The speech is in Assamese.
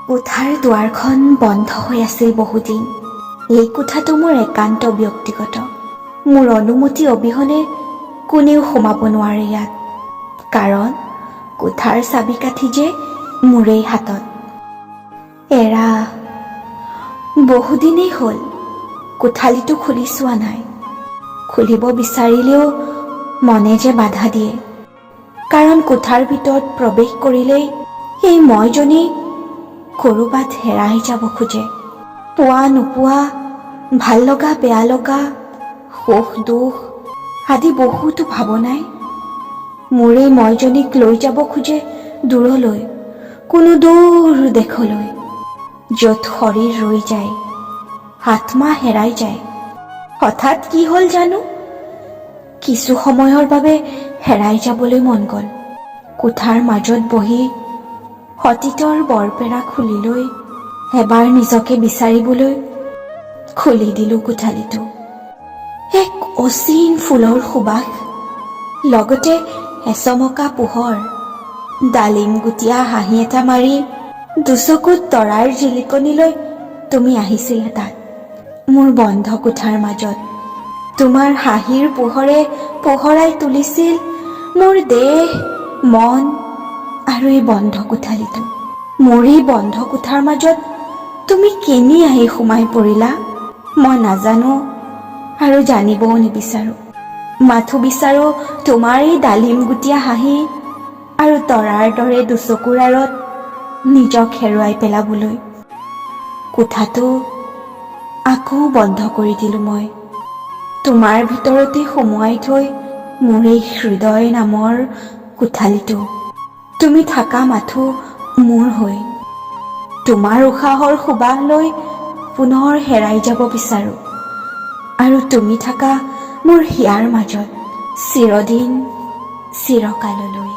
কোঠাৰ দুৱাৰখন বন্ধ হৈ আছিল বহুদিন। এই কোঠাটো মোৰ একান্ত ব্যক্তিগত। মোৰ অনুমতি অবিহনে কোনেও সোমাব নোৱাৰে ইয়াত, কাৰণ কোঠাৰ চাবিকাঠি যে মোৰেই হাতত। এৰা বহুদিনেই হ'ল কোঠালিটো খুলি চোৱা নাই। খুলিব বিচাৰিলেও মনে যে বাধা দিয়ে, কাৰণ কোঠাৰ ভিতৰত প্ৰৱেশ কৰিলেই এই মইজনী ক'ৰবাত হেৰাই যাব খোজে। পোৱা নোপোৱা, ভাল লগা বেয়া লগা, সুখ দুখ আদি বহুতো ভাৱনাই মোৰ এই মইজনীক লৈ যাব খোজে দূৰলৈ, কোনো দূৰ দেশলৈ, য'ত শৰীৰ ৰৈ যায়, আত্মা হেৰাই যায়। হঠাৎ কি হ'ল জানো, কিছু সময়ৰ বাবে হেৰাই যাবলৈ মন গ'ল। কোঠাৰ মাজত বহি অতীতৰ বৰপেৰা খুলি লৈ এবাৰ নিজকে বিচাৰিবলৈ খুলি দিলোঁ কোঠালিটো। এক অচিন ফুলৰ সুবাস, লগতে এচমকা পোহৰ, ডালিম গুটিয়া হাঁহি এটা মাৰি দুচকুত তৰাৰ জিলিকনিলৈ তুমি আহিছিলা তাত মোৰ বন্ধ কোঠাৰ মাজত। তোমাৰ হাঁহিৰ পোহৰে পোহৰাই তুলিছিল মোৰ দেহ, মন আৰু এই বন্ধ কোঠালিটো। মোৰ এই বন্ধ কোঠাৰ মাজত তুমি কেনি আহি সোমাই পৰিলা মই নাজানো আৰু জানিবও নিবিচাৰো। মাথো বিচাৰো তোমাৰ এই ডালিম গুটিয়া হাঁহি আৰু তৰাৰ দৰে দুচকুৰ আঁৰত নিজক হেৰুৱাই পেলাবলৈ। কোঠাটো আকৌ বন্ধ কৰি দিলোঁ মই, তোমাৰ ভিতৰতে সুমুৱাই থৈ মোৰ এই হৃদয় নামৰ কোঠালিটো। তুমি থাকা মাথো মোৰ হৈ, তোমাৰ উশাহৰ সুবাস লৈ পুনৰ হেৰাই যাব বিচাৰো, আৰু তুমি থাকা মোৰ হিয়াৰ মাজত চিৰদিন চিৰকাললৈ।